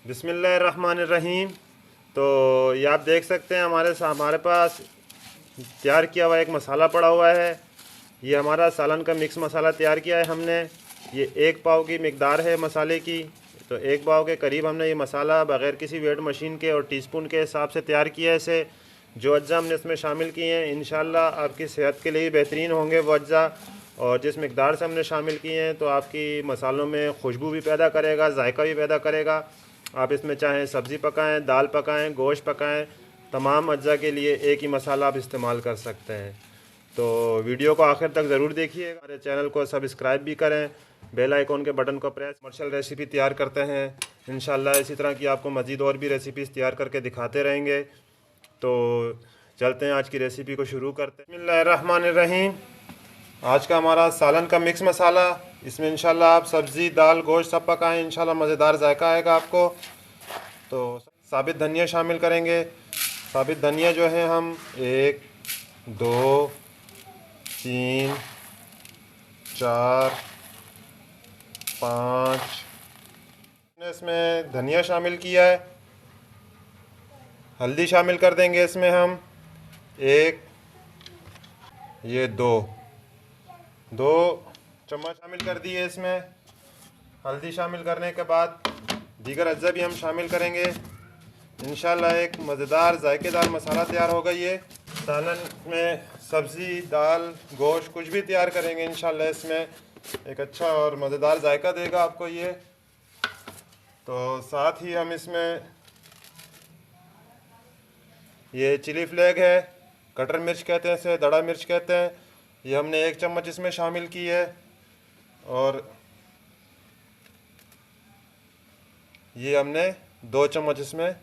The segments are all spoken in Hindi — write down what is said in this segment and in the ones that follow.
बिस्मिल्लाहिर्रहमानिर्रहीम। तो ये आप देख सकते हैं हमारे पास तैयार किया हुआ एक मसाला पड़ा हुआ है। ये हमारा सालन का मिक्स मसाला तैयार किया है हमने। ये 1 पाव की मिकदार है मसाले की। तो 1 पाव के करीब हमने ये मसाला बग़ैर किसी वेट मशीन के और टीस्पून के हिसाब से तैयार किया है इसे। जो अज्जा हमने इसमें शामिल किए हैं इंशाल्लाह आपकी सेहत के लिए बेहतरीन होंगे वो अज्जा। और जिस मिकदार से हमने शामिल किए हैं तो आपकी मसालों में खुशबू भी पैदा करेगा, जायका भी पैदा करेगा। आप इसमें चाहें सब्ज़ी पकाएं, दाल पकाएं, गोश्त पकाएं, तमाम अज्जा के लिए एक ही मसाला आप इस्तेमाल कर सकते हैं। तो वीडियो को आखिर तक ज़रूर देखिए। हमारे चैनल को सब्सक्राइब भी करें, बेल आइकॉन के बटन को प्रेस। कमर्शियल रेसिपी तैयार करते हैं इंशाल्लाह। इसी तरह की आपको मज़ीद और भी रेसिपीज़ तैयार करके दिखाते रहेंगे। तो चलते हैं आज की रेसिपी को शुरू करते हैं। बिस्मिल्लाहिर्रहमानिर्रहीम। आज का हमारा सालन का मिक्स मसाला। इसमें इंशाल्लाह आप सब्ज़ी, दाल, गोश्त सब पकाएं, इंशाल्लाह मज़ेदार जायका आएगा आपको। तो साबित धनिया शामिल करेंगे। साबित धनिया जो है हम 1 2 3 4 5 इसमें धनिया शामिल किया है। हल्दी शामिल कर देंगे इसमें हम 1, ये 2 चम्मच शामिल कर दिए इसमें। हल्दी शामिल करने के बाद दीगर अज्जा भी हम शामिल करेंगे। इंशाल्लाह एक मज़ेदार जायकेदार मसाला तैयार होगा। ये सालन में सब्ज़ी, दाल, गोश्त कुछ भी तैयार करेंगे इंशाल्लाह इसमें एक अच्छा और मज़ेदार जायका देगा आपको ये। तो साथ ही हम इसमें ये चिली फ्लेग है, कटर मिर्च कहते हैं इसे, दड़ा मिर्च कहते हैं, ये हमने 1 चम्मच इसमें शामिल की है। और ये हमने 2 चम्मच इसमें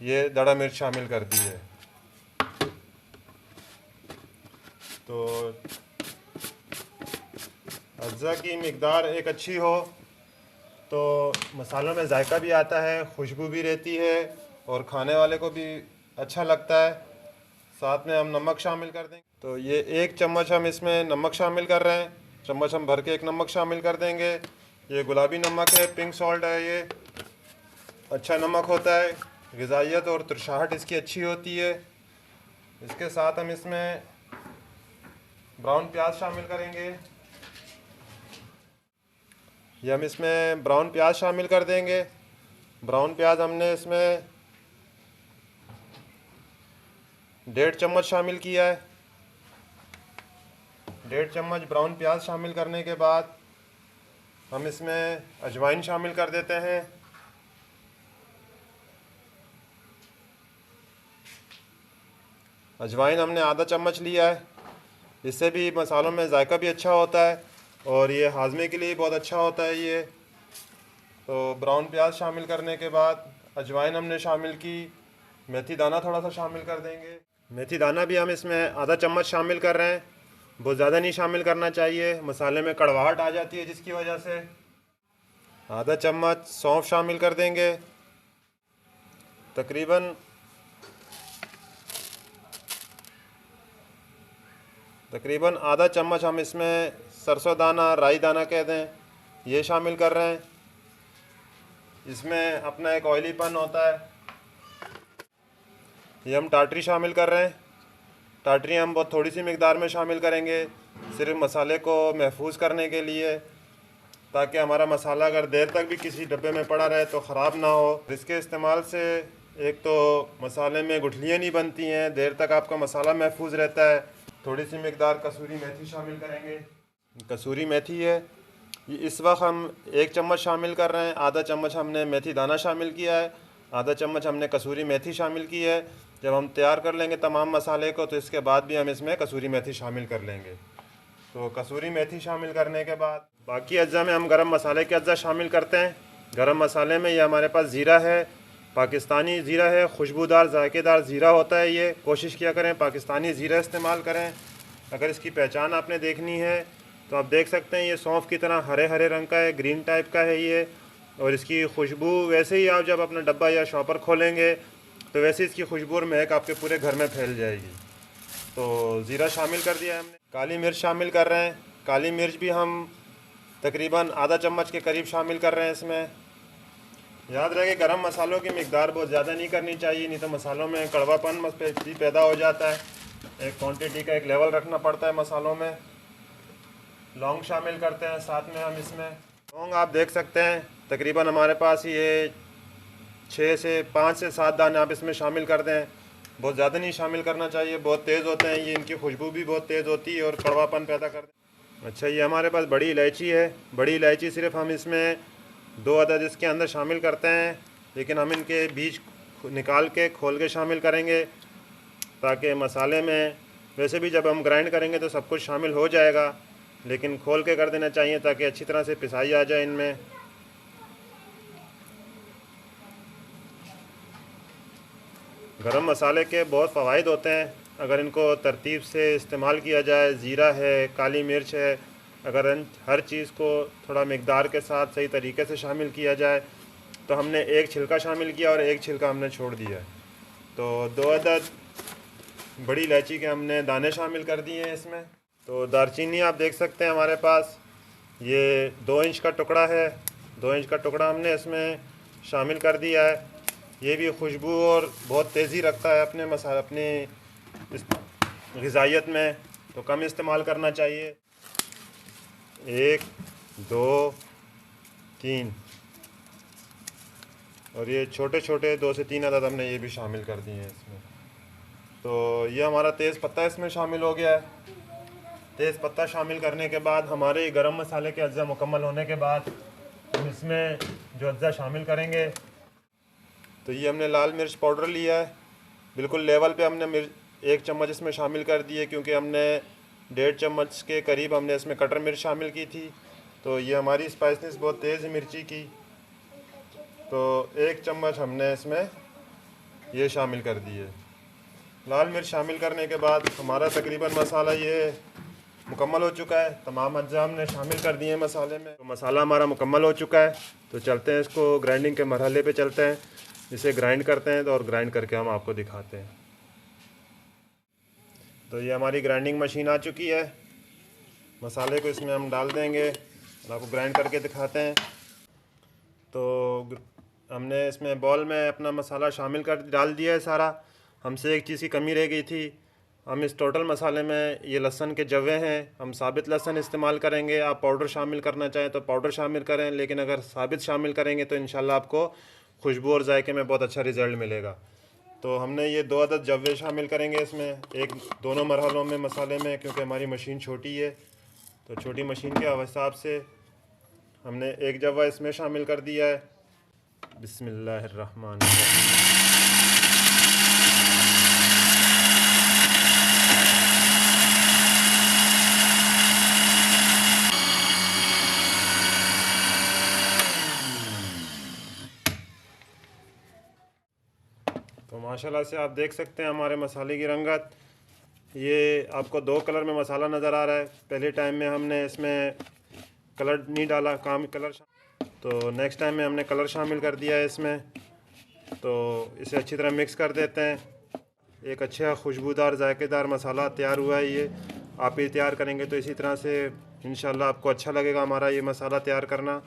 ये दड़ा मिर्च शामिल कर दी है। तो अज्जा की मिकदार एक अच्छी हो तो मसालों में जायका भी आता है, खुशबू भी रहती है और खाने वाले को भी अच्छा लगता है। साथ में हम नमक शामिल कर देंगे। तो ये 1 चम्मच हम इसमें नमक शामिल कर रहे हैं। चम्मच हम भर के 1 नमक शामिल कर देंगे। ये गुलाबी नमक है, पिंक सॉल्ट है, ये अच्छा नमक होता है, ग़िज़ाइयत और तुरशाहट इसकी अच्छी होती है। इसके साथ हम इसमें ब्राउन प्याज शामिल करेंगे। ये हम इसमें ब्राउन प्याज शामिल कर देंगे। ब्राउन प्याज हमने इसमें 1.5 चम्मच शामिल किया है। 1.5 चम्मच ब्राउन प्याज शामिल करने के बाद हम इसमें अजवाइन शामिल कर देते हैं। अजवाइन हमने आधा चम्मच लिया है। इससे भी मसालों में जायका भी अच्छा होता है और ये हाजमे के लिए बहुत अच्छा होता है ये। तो ब्राउन प्याज शामिल करने के बाद अजवाइन हमने शामिल की। मेथी दाना थोड़ा सा शामिल कर देंगे। मेथी दाना भी हम इसमें आधा चम्मच शामिल कर रहे हैं। बहुत ज़्यादा नहीं शामिल करना चाहिए, मसाले में कड़वाहट आ जाती है जिसकी वजह से। आधा चम्मच सौंफ शामिल कर देंगे। तकरीबन आधा चम्मच हम इसमें सरसों दाना, राई दाना कह दें, ये शामिल कर रहे हैं। इसमें अपना एक ऑयलीपन होता है। ये हम टाटरी शामिल कर रहे हैं। टाटरी हम बहुत थोड़ी सी मिकदार में शामिल करेंगे, सिर्फ मसाले को महफूज करने के लिए, ताकि हमारा मसाला अगर देर तक भी किसी डब्बे में पड़ा रहे तो ख़राब ना हो। इसके इस्तेमाल से एक तो मसाले में गुठलियाँ नहीं बनती हैं, देर तक आपका मसाला महफूज रहता है। थोड़ी सी मिकदार कसूरी मेथी शामिल करेंगे। कसूरी मेथी है, ये इस वक्त हम 1 चम्मच शामिल कर रहे हैं। आधा चम्मच हमने मेथी दाना शामिल किया है, आधा चम्मच हमने कसूरी मेथी शामिल की है। जब हम तैयार कर लेंगे तमाम मसाले को तो इसके बाद भी हम इसमें कसूरी मेथी शामिल कर लेंगे। तो कसूरी मेथी शामिल करने के बाद बाकी अज्जा में हम गरम मसाले के अज्जा शामिल करते हैं। गरम मसाले में ये हमारे पास ज़ीरा है, पाकिस्तानी ज़ीरा है, खुशबूदार जायकेदार ज़ीरा होता है ये। कोशिश किया करें पाकिस्तानी ज़ीरा इस्तेमाल करें। अगर इसकी पहचान आपने देखनी है तो आप देख सकते हैं, ये सौंफ की तरह हरे हरे रंग का है, ग्रीन टाइप का है ये। और इसकी खुशबू वैसे ही आप जब अपना डब्बा या शॉपर खोलेंगे तो वैसे इसकी खुशबू और महक आपके पूरे घर में फैल जाएगी। तो ज़ीरा शामिल कर दिया हमने। काली मिर्च शामिल कर रहे हैं। काली मिर्च भी हम तकरीबन आधा चम्मच के करीब शामिल कर रहे हैं इसमें। याद रहे कि गरम मसालों की मिकदार बहुत ज़्यादा नहीं करनी चाहिए, नहीं तो मसालों में कड़वापन भी पैदा हो जाता है। एक क्वांटिटी का एक लेवल रखना पड़ता है मसालों में। लौंग शामिल करते हैं साथ में हम इसमें। लौंग आप देख सकते हैं तकरीबन हमारे पास ये 5 से 7 दाने आप इसमें शामिल कर दें। बहुत ज़्यादा नहीं शामिल करना चाहिए, बहुत तेज़ होते हैं ये, इनकी खुशबू भी बहुत तेज़ होती है और कड़वापन पैदा करते हैं। अच्छा, ये हमारे पास बड़ी इलायची है। बड़ी इलायची सिर्फ हम इसमें 2 अदद इसके अंदर शामिल करते हैं, लेकिन हम इनके बीज निकाल के खोल के शामिल करेंगे ताकि मसाले में, वैसे भी जब हम ग्राइंड करेंगे तो सब कुछ शामिल हो जाएगा, लेकिन खोल के कर देना चाहिए ताकि अच्छी तरह से पिसाई आ जाए इनमें। गरम मसाले के बहुत फ़वाइद होते हैं अगर इनको तरतीब से इस्तेमाल किया जाए। ज़ीरा है, काली मिर्च है, अगर हर चीज़ को थोड़ा मिकदार के साथ सही तरीके से शामिल किया जाए। तो हमने एक छिलका शामिल किया और एक छिलका हमने छोड़ दिया। तो 2 अदद बड़ी इलायची के हमने दाने शामिल कर दिए हैं इसमें। तो दारचीनी आप देख सकते हैं हमारे पास ये 2 इंच का टुकड़ा है। 2 इंच का टुकड़ा हमने इसमें शामिल कर दिया है। ये भी खुशबू और बहुत तेज़ी रखता है अपने मसाले, अपनी ग़िज़ाइयत में, तो कम इस्तेमाल करना चाहिए। 1 2 3 और ये छोटे छोटे 2 से 3 अदद हमने ये भी शामिल कर दिए हैं इसमें। तो ये हमारा तेज़ पत्ता इसमें शामिल हो गया है। तेज़ पत्ता शामिल करने के बाद हमारे गरम मसाले के अज्जा मुकम्मल होने के बाद हम इसमें जो अज्जा शामिल करेंगे, तो ये हमने लाल मिर्च पाउडर लिया है। बिल्कुल लेवल पे हमने 1 चम्मच इसमें शामिल कर दिए, क्योंकि हमने 1.5 चम्मच के करीब हमने इसमें कटर मिर्च शामिल की थी। तो ये हमारी स्पाइसनेस बहुत तेज़ है मिर्ची की। तो 1 चम्मच हमने इसमें ये शामिल कर दिए। लाल मिर्च शामिल करने के बाद हमारा तकरीबन मसाला ये मुकम्मल हो चुका है। तमाम अज्जा हमने शामिल कर दिए हैं मसाले में। तो मसाला हमारा मुकम्मल हो चुका है। तो चलते हैं इसको ग्राइंडिंग के मरहले पे चलते हैं, इसे ग्राइंड करते हैं। तो और ग्राइंड करके हम आपको दिखाते हैं। तो ये हमारी ग्राइंडिंग मशीन आ चुकी है। मसाले को इसमें हम डाल देंगे और आपको ग्राइंड करके दिखाते हैं। तो हमने इसमें बॉल में अपना मसाला शामिल कर डाल दिया है सारा। हमसे एक चीज़ की कमी रह गई थी। हम इस टोटल मसाले में ये लहसुन के जवे हैं, हम साबित लहसुन इस्तेमाल करेंगे। आप पाउडर शामिल करना चाहें तो पाउडर शामिल करें, लेकिन अगर साबित शामिल करेंगे तो इंशाल्लाह आपको खुशबू और जायके में बहुत अच्छा रिज़ल्ट मिलेगा। तो हमने ये 2 अदद जवे शामिल करेंगे इसमें, एक दोनों मरहलों में मसाले में, क्योंकि हमारी मशीन छोटी है। तो छोटी मशीन के हिसाब से हमने एक जवा इसमें शामिल कर दिया है। बिस्मिल्लाहिर्रहमानिर्रहीम। तो माशाल्लाह से आप देख सकते हैं हमारे मसाले की रंगत। ये आपको 2 कलर में मसाला नज़र आ रहा है। पहले टाइम में हमने इसमें कलर नहीं डाला, काम कलर, तो नेक्स्ट टाइम में हमने कलर शामिल कर दिया है इसमें। तो इसे अच्छी तरह मिक्स कर देते हैं। एक अच्छा खुशबूदार जायकेदार मसाला तैयार हुआ है। ये आप ही तैयार करेंगे तो इसी तरह से इंशाल्लाह आपको अच्छा लगेगा हमारा ये मसाला तैयार करना।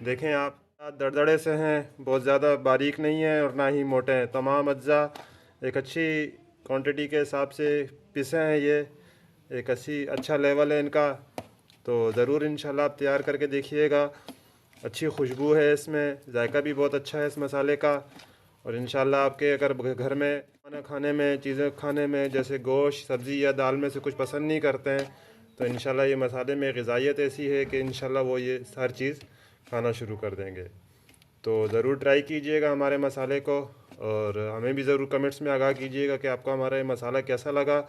देखें आप, दरदरे से हैं, बहुत ज़्यादा बारीक नहीं है और ना ही मोटे हैं। तमाम अज्जा एक अच्छी क्वांटिटी के हिसाब से पिसे हैं। ये एक अच्छा लेवल है इनका। तो ज़रूर इंशाल्लाह आप तैयार करके देखिएगा। अच्छी खुशबू है इसमें, जायका भी बहुत अच्छा है इस मसाले का। और इंशाल्लाह आपके अगर घर में खाना खाने में, चीज़ें खाने में, जैसे गोश्त, सब्ज़ी या दाल में से कुछ पसंद नहीं करते हैं, तो इंशाल्लाह ये मसाले में ग़िज़ाइयत ऐसी है कि इंशाल्लाह वो ये हर चीज़ खाना शुरू कर देंगे। तो ज़रूर ट्राई कीजिएगा हमारे मसाले को, और हमें भी ज़रूर कमेंट्स में आगाह कीजिएगा कि आपको हमारा ये मसाला कैसा लगा।